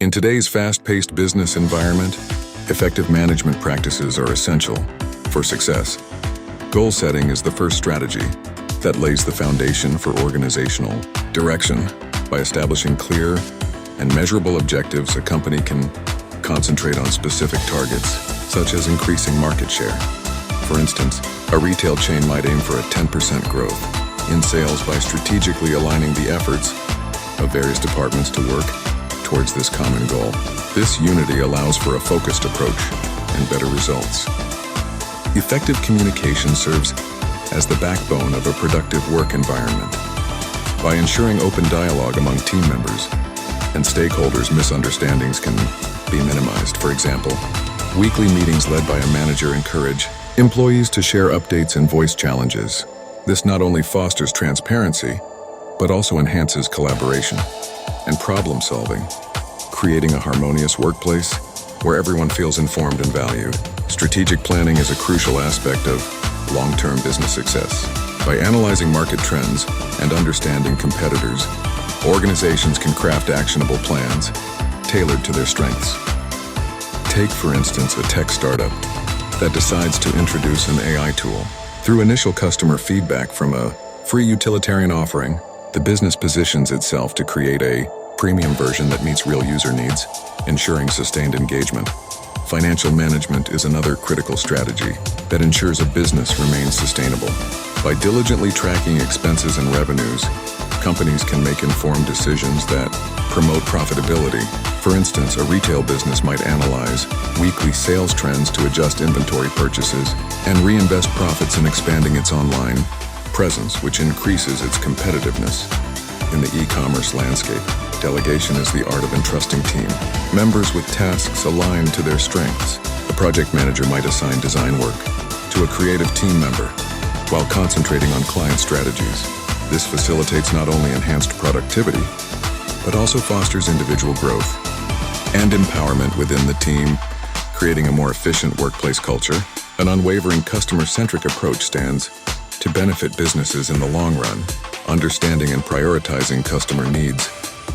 In today's fast-paced business environment, effective management practices are essential for success. Goal setting is the first strategy that lays the foundation for organizational direction. By establishing clear and measurable objectives, a company can concentrate on specific targets, such as increasing market share. For instance, a retail chain might aim for a 10% growth in sales by strategically aligning the efforts of various departments to work towards this common goal. This unity allows for a focused approach and better results. Effective communication serves as the backbone of a productive work environment. By ensuring open dialogue among team members and stakeholders, misunderstandings can be minimized. For example, weekly meetings led by a manager encourage employees to share updates and voice challenges. This not only fosters transparency, but also enhances collaboration and problem solving, creating a harmonious workplace where everyone feels informed and valued. Strategic planning is a crucial aspect of long-term business success. By analyzing market trends and understanding competitors, organizations can craft actionable plans tailored to their strengths. Take, for instance, a tech startup that decides to introduce an AI tool. Through initial customer feedback from a free utilitarian offering, the business positions itself to create a premium version that meets real user needs, ensuring sustained engagement. Financial management is another critical strategy that ensures a business remains sustainable. By diligently tracking expenses and revenues, companies can make informed decisions that promote profitability. For instance, a retail business might analyze weekly sales trends to adjust inventory purchases and reinvest profits in expanding its online presence, which increases its competitiveness. In the e-commerce landscape, delegation is the art of entrusting team members with tasks aligned to their strengths. A project manager might assign design work to a creative team member while concentrating on client strategies. This facilitates not only enhanced productivity, but also fosters individual growth and empowerment within the team, creating a more efficient workplace culture. An unwavering customer-centric approach stands to benefit businesses in the long run. Understanding and prioritizing customer needs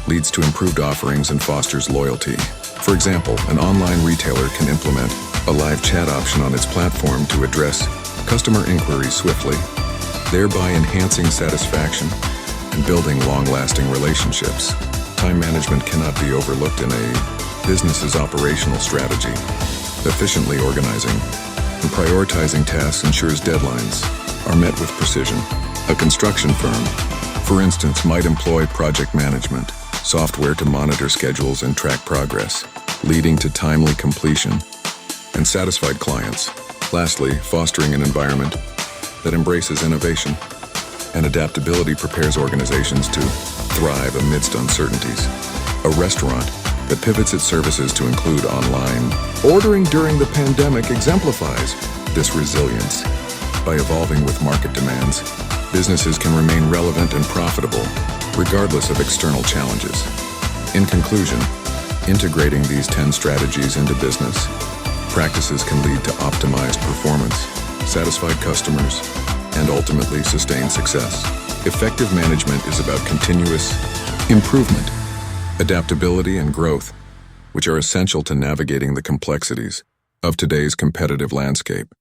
leads to improved offerings and fosters loyalty. For example, an online retailer can implement a live chat option on its platform to address customer inquiries swiftly, thereby enhancing satisfaction and building long-lasting relationships. Time management cannot be overlooked in a business's operational strategy. Efficiently organizing and prioritizing tasks ensures deadlines are met with precision. A construction firm, for instance, might employ project management software to monitor schedules and track progress, leading to timely completion and satisfied clients. Lastly, fostering an environment that embraces innovation and adaptability prepares organizations to thrive amidst uncertainties. A restaurant that pivots its services to include online ordering during the pandemic exemplifies this resilience. By evolving with market demands, businesses can remain relevant and profitable, regardless of external challenges. In conclusion, integrating these 10 strategies into business practices can lead to optimized performance, satisfied customers, and ultimately sustained success. Effective management is about continuous improvement, adaptability, and growth, which are essential to navigating the complexities of today's competitive landscape.